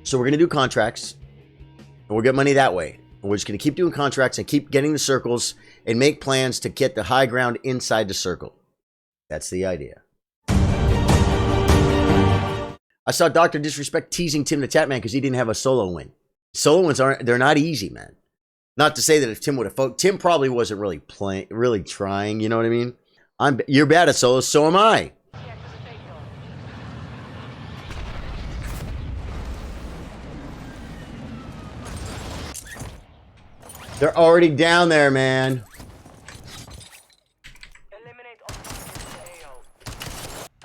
So we're going to do contracts, and we'll get money that way. And we're just going to keep doing contracts and keep getting the circles and make plans to get the high ground inside the circle. That's the idea. I saw Dr. Disrespect teasing Tim the Tatman because he didn't have a solo win. Solo wins they're not easy, man. Not to say that if Tim would have fought, Tim probably wasn't really trying, you know what I mean? You're bad at solos, so am I. They're already down there, man.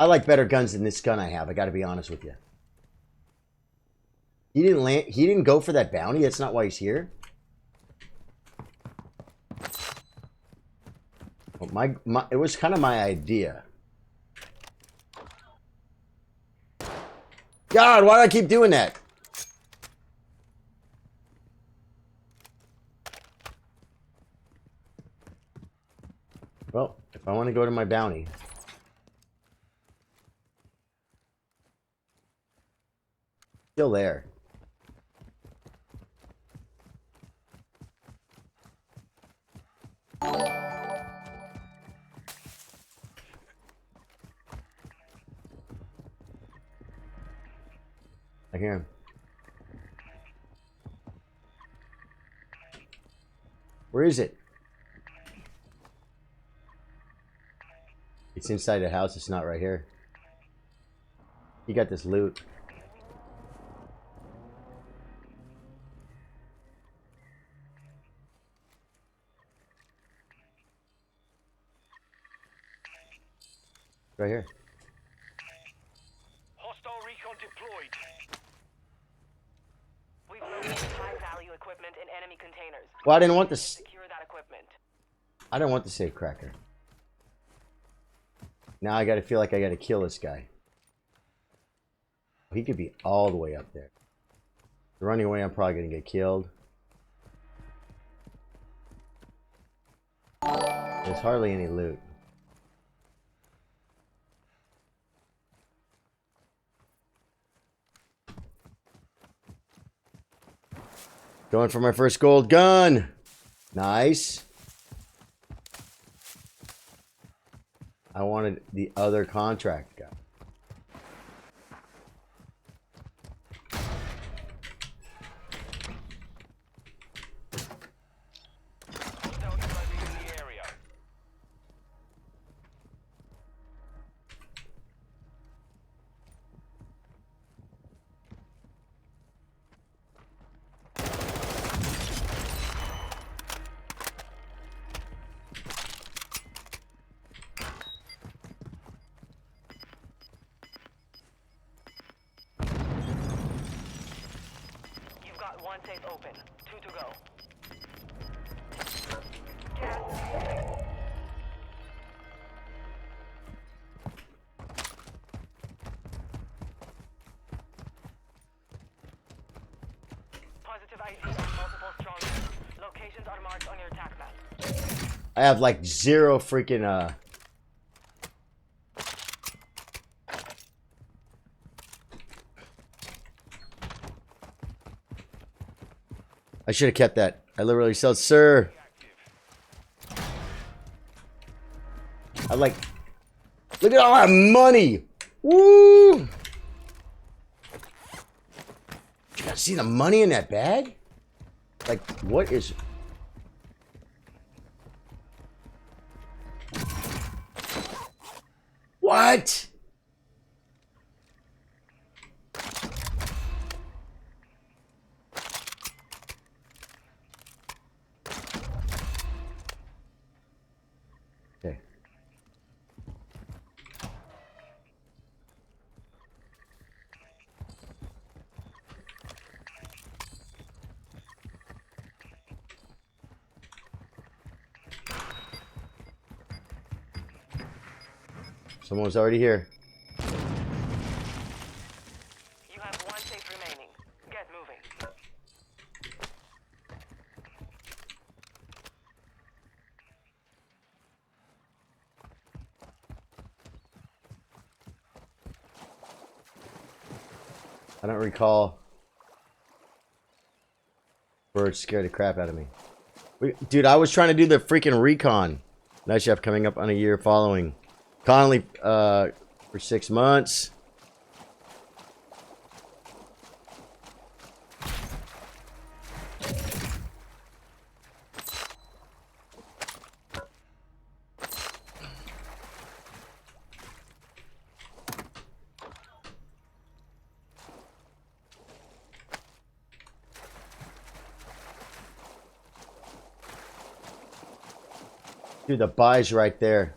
I like better guns than this gun I have. I got to be honest with you. He didn't go for that bounty. That's not why he's here. Well, it was kind of my idea. God, why do I keep doing that? Well, if I want to go to my bounty. Still there. I hear him. Where is it? It's inside the house. It's not right here. He got this loot. Right here. Hostile recon deployed. We've located high-value equipment in enemy containers. Well, I didn't want this. Secure that equipment. I don't want the safe cracker. Now I gotta feel like I gotta kill this guy. He could be all the way up there. Running away, I'm probably gonna get killed. There's hardly any loot. Going for my first gold gun. Nice. I wanted the other contract guy. One safe open. 2 to go. Positive ID on multiple strongholds. Locations are marked on your attack map. I have like zero freaking I should have kept that. I literally said, sir. I like. Look at all that money. Woo! You gotta see the money in that bag? Like, what is. What? Okay. Someone's already here. You have one safe remaining. Get moving. I don't recall. Bird scared the crap out of me. Dude, I was trying to do the freaking recon. Night chef coming up on a year following. Conley for 6 months. Dude, the buy's right there.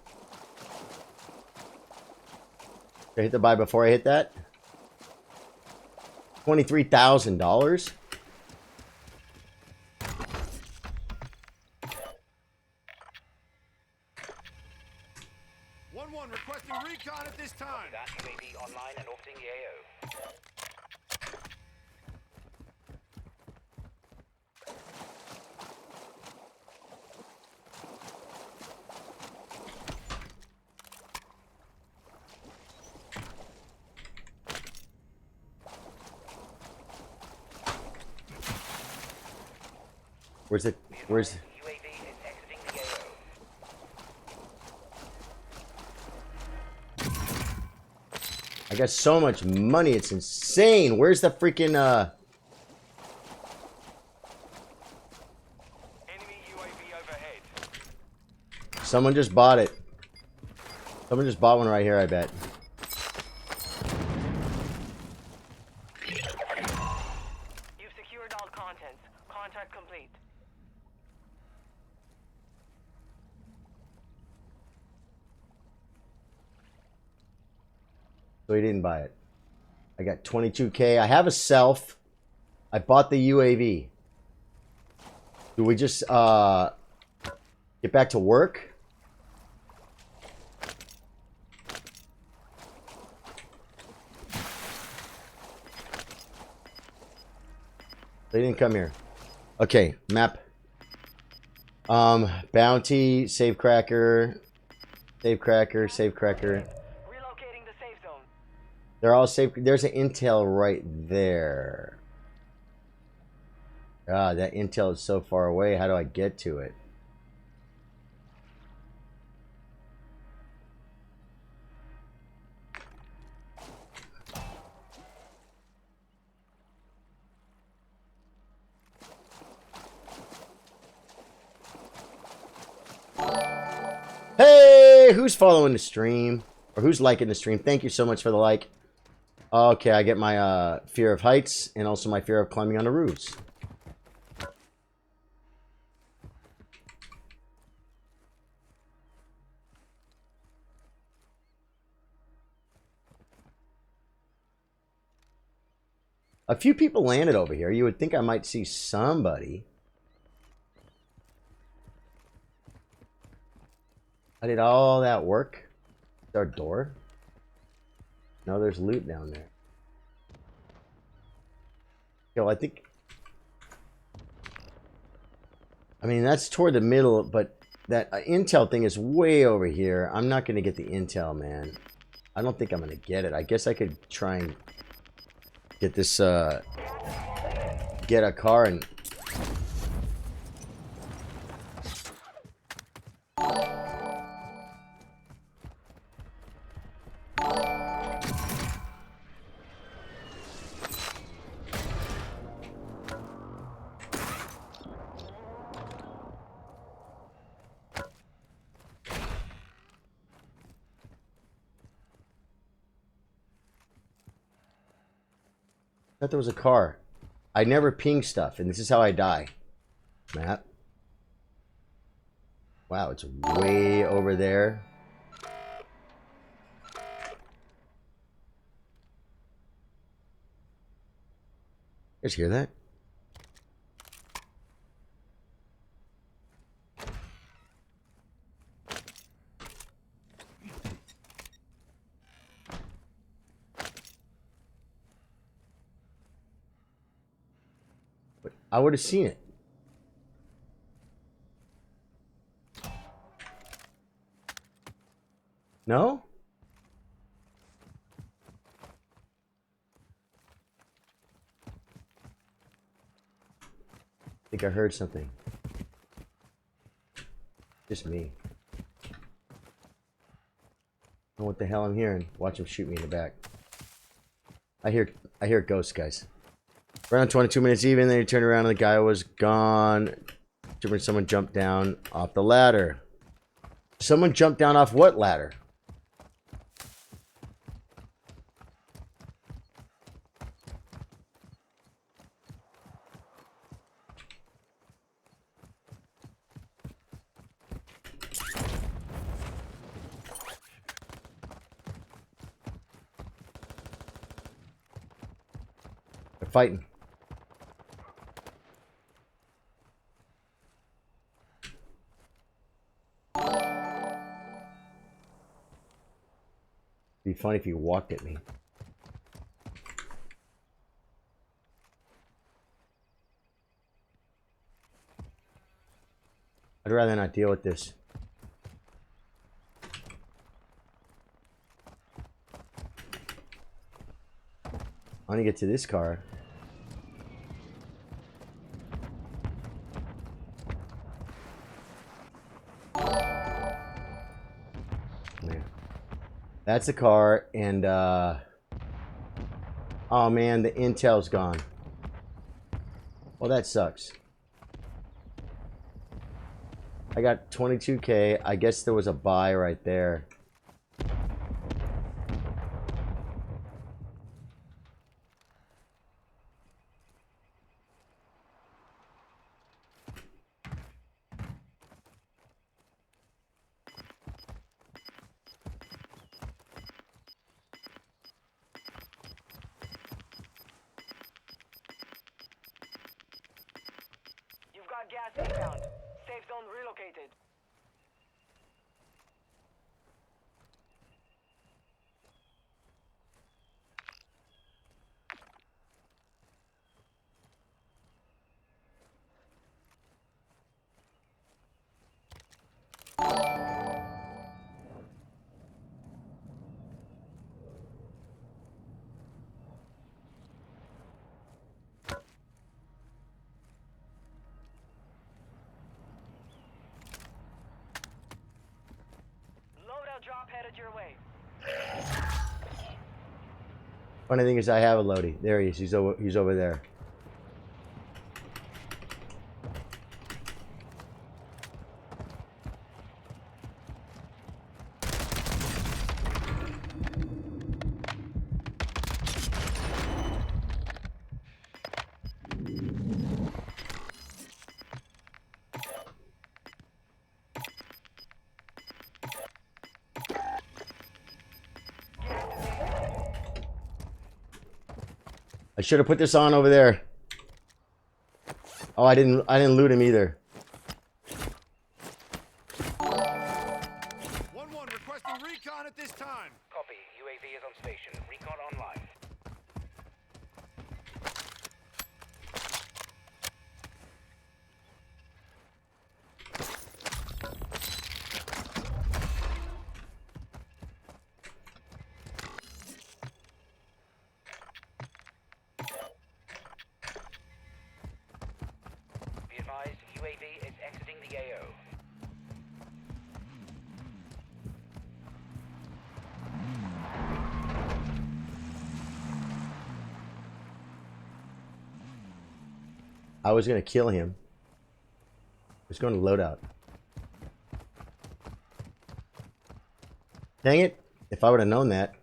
Did I hit the buy before I hit that? $23,000? Requesting recon at this time. That UAV online and orbiting the AO. Where's it? Where's... UAV is exiting the AO. I got so much money, it's insane. Where's the freaking Enemy UAV overhead. Someone just bought it. Someone just bought one right here, I bet. You've secured all contents. Contract complete. So he didn't buy it. I got 22K. I have a self. I bought the UAV. Do we just get back to work? They didn't come here. Okay, map. Bounty, save cracker, save cracker, save cracker. Relocating the safe zone. They're all safe. There's an intel right there. Ah, that intel is so far away. How do I get to it? Hey, who's following the stream? Or who's liking the stream? Thank you so much for the like. Okay, I get my fear of heights and also my fear of climbing on the roofs. A few people landed over here. You would think I might see somebody. I did all that work. Is there a door? No, there's loot down there. Yo, I think... I mean, that's toward the middle, but that intel thing is way over here. I'm not going to get the intel, man. I don't think I'm going to get it. I guess I could try and get this, get a car and... I thought there was a car. I never ping stuff, and this is how I die. Map. Wow, it's way over there. You guys hear that? I would have seen it. No? think I heard something. Just me. I don't know what the hell I'm hearing. Watch him shoot me in the back. I hear ghosts, guys. Around 22 minutes even, then he turned around and the guy was gone. Someone jumped down off the ladder. Someone jumped down off what ladder? They're fighting. It'd be funny if you walked at me. I'd rather not deal with this. I want to get to this car. Man. That's the car, and oh man, the intel's gone. Well, that sucks. I got 22K. I guess there was a buy right there. You've got gas inbound. Safe zone relocated. Loadout drop headed your way. Funny thing is, I have a loadie. There he is. He's over there. I should have put this on over there. Oh, I didn't loot him either. 1-1 requesting recon at this time. Copy. UAV is on station. Recon online. Be advised, UAV is exiting the AO. I was gonna kill him. I was going to loadout. Dang it! If I would have known that.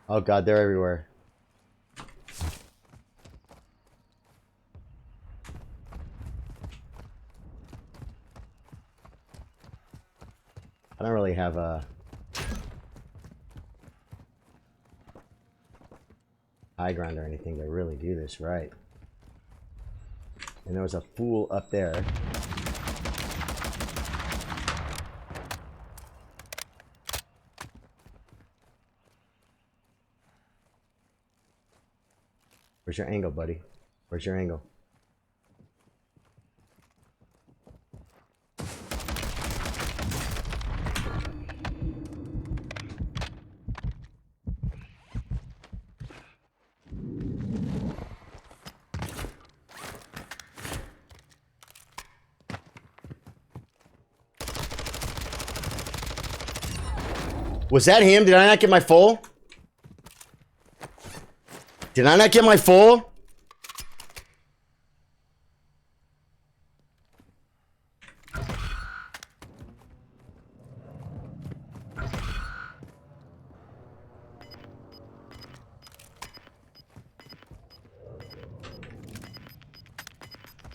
Oh god, they're everywhere. I don't really have a high ground or anything to really do this right. And there was a fool up there. Where's your angle, buddy? Where's your angle? Was that him? Did I not get my full? Did I not get my full?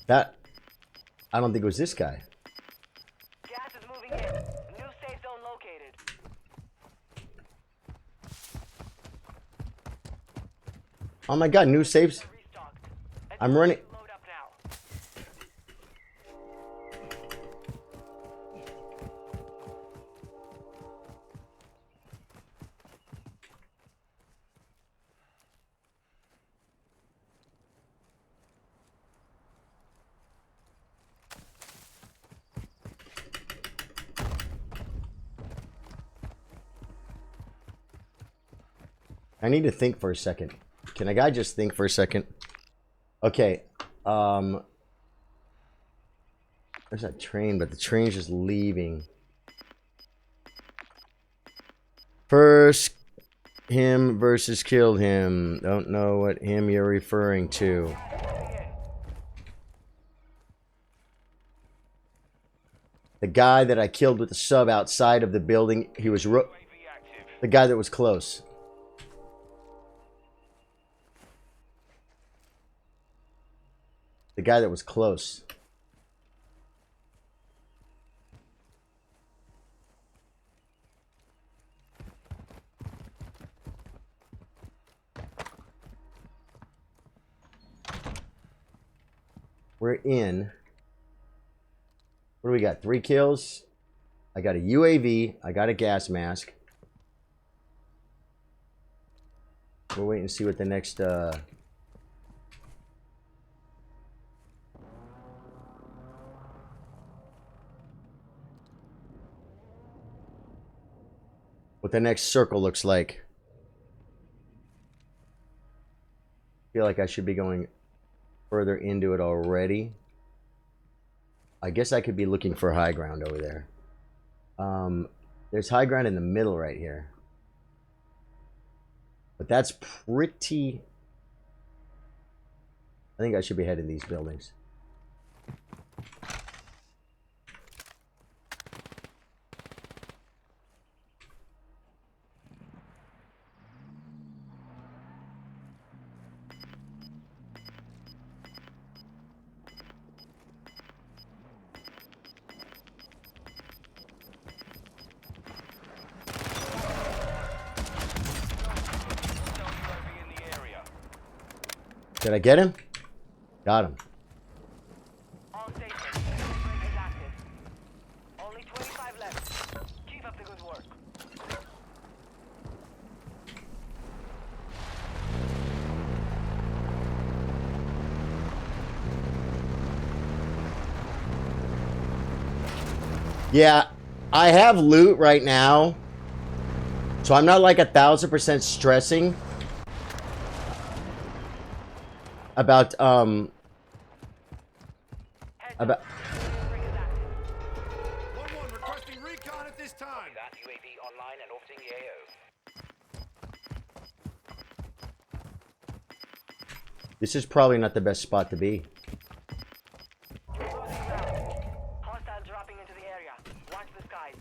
That, I don't think it was this guy. Gas is moving in. New safe zone located. Oh my god, new saves. Restocked. I'm running. Load up now. I need to think for a second. Can a guy just think for a second? Okay. There's that train, but the train's just leaving. First him versus killed him. Don't know what him you're referring to. The guy that I killed with the sub outside of the building. He was the guy that was close. The guy that was close. We're in. What do we got? 3 kills. I got a UAV. I got a gas mask. We'll wait and see what the next circle looks like. I feel like I should be going further into it already. I guess I could be looking for high ground over there. There's high ground in the middle right here. But that's pretty... I think I should be heading these buildings. Did I get him? Got him. All stations. Break is active. Only 25 left. Keep up the good work. Yeah, I have loot right now, so I'm not like 1,000% stressing about One requesting recon at this time. That UAV online and orbiting the AO. This is probably not the best spot to be. Hostile dropping into the area. Watch the skies.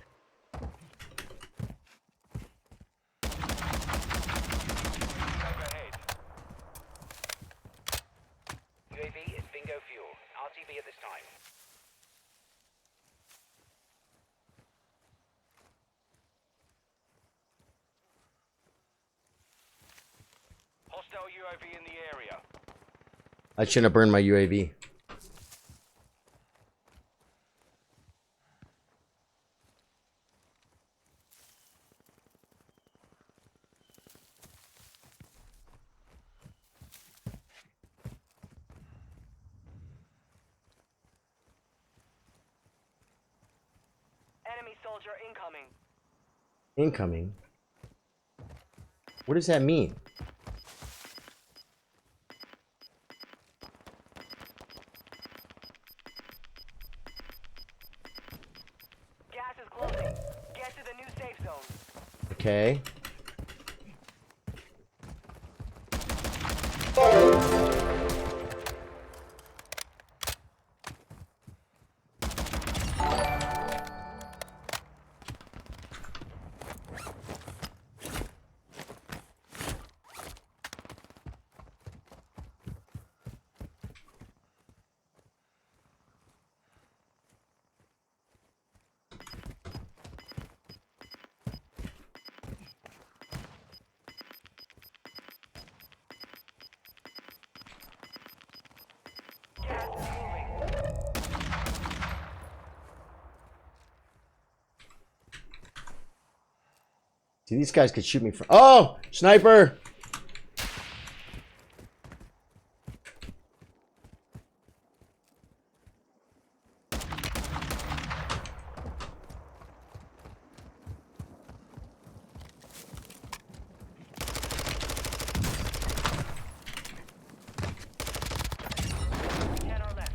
Overhead. UAV is bingo fuel. RTB at this time. Hostile UAV in the area. I shouldn't have burned my UAV. Enemy soldier incoming. Incoming? What does that mean? Gas is closing. Get to the new safe zone. Okay. Gas is moving. See, these guys could shoot me from. Oh, sniper! Ten are left.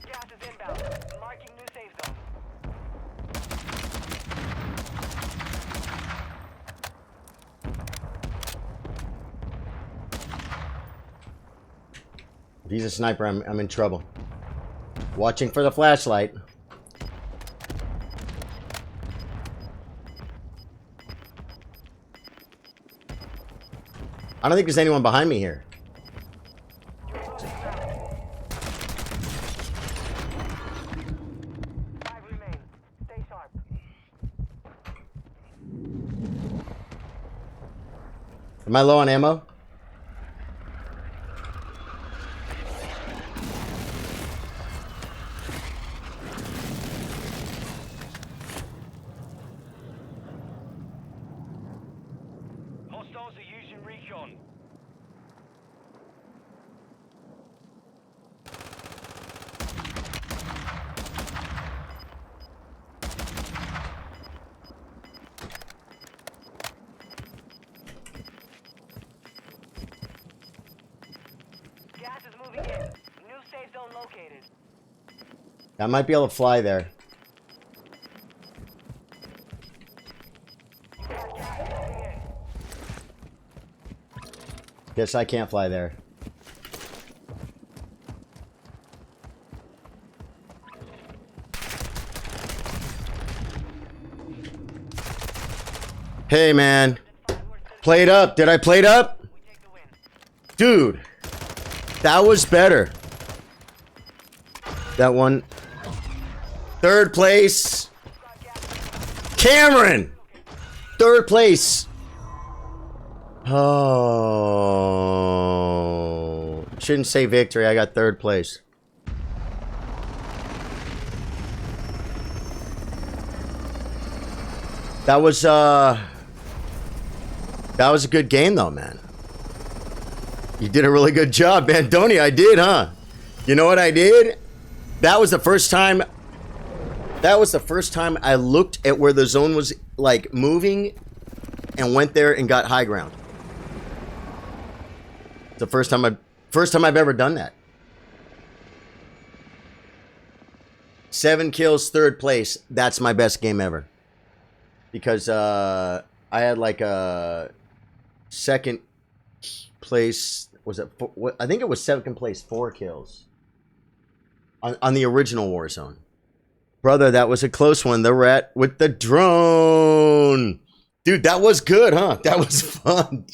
Gas is inbound. Marking new safe zone. If he's a sniper, I'm in trouble. Watching for the flashlight. I don't think there's anyone behind me here. You're losing ground. 5 remain. Stay sharp. Am I low on ammo? Hostiles are using recon. Gas is moving in. New safe zone located. I might be able to fly there. You got gas moving in. Guess I can't fly there. Hey, man. Played up. Did I play up? We take the win. Dude, that was better. That one. Third place. Cameron. Third place. Oh. Shouldn't say victory. I got third place. That was a good game though, man. You did a really good job, man. Donnie, I did, huh? You know what I did? That was the first time I looked at where the zone was like moving and went there and got high ground. It's the first time I've ever done that. 7 kills, third place. That's my best game ever. Because I had like a second place. Was it? I think it was second place, 4 kills on the original Warzone. Brother, that was a close one. The rat with the drone, dude. That was good, huh? That was fun.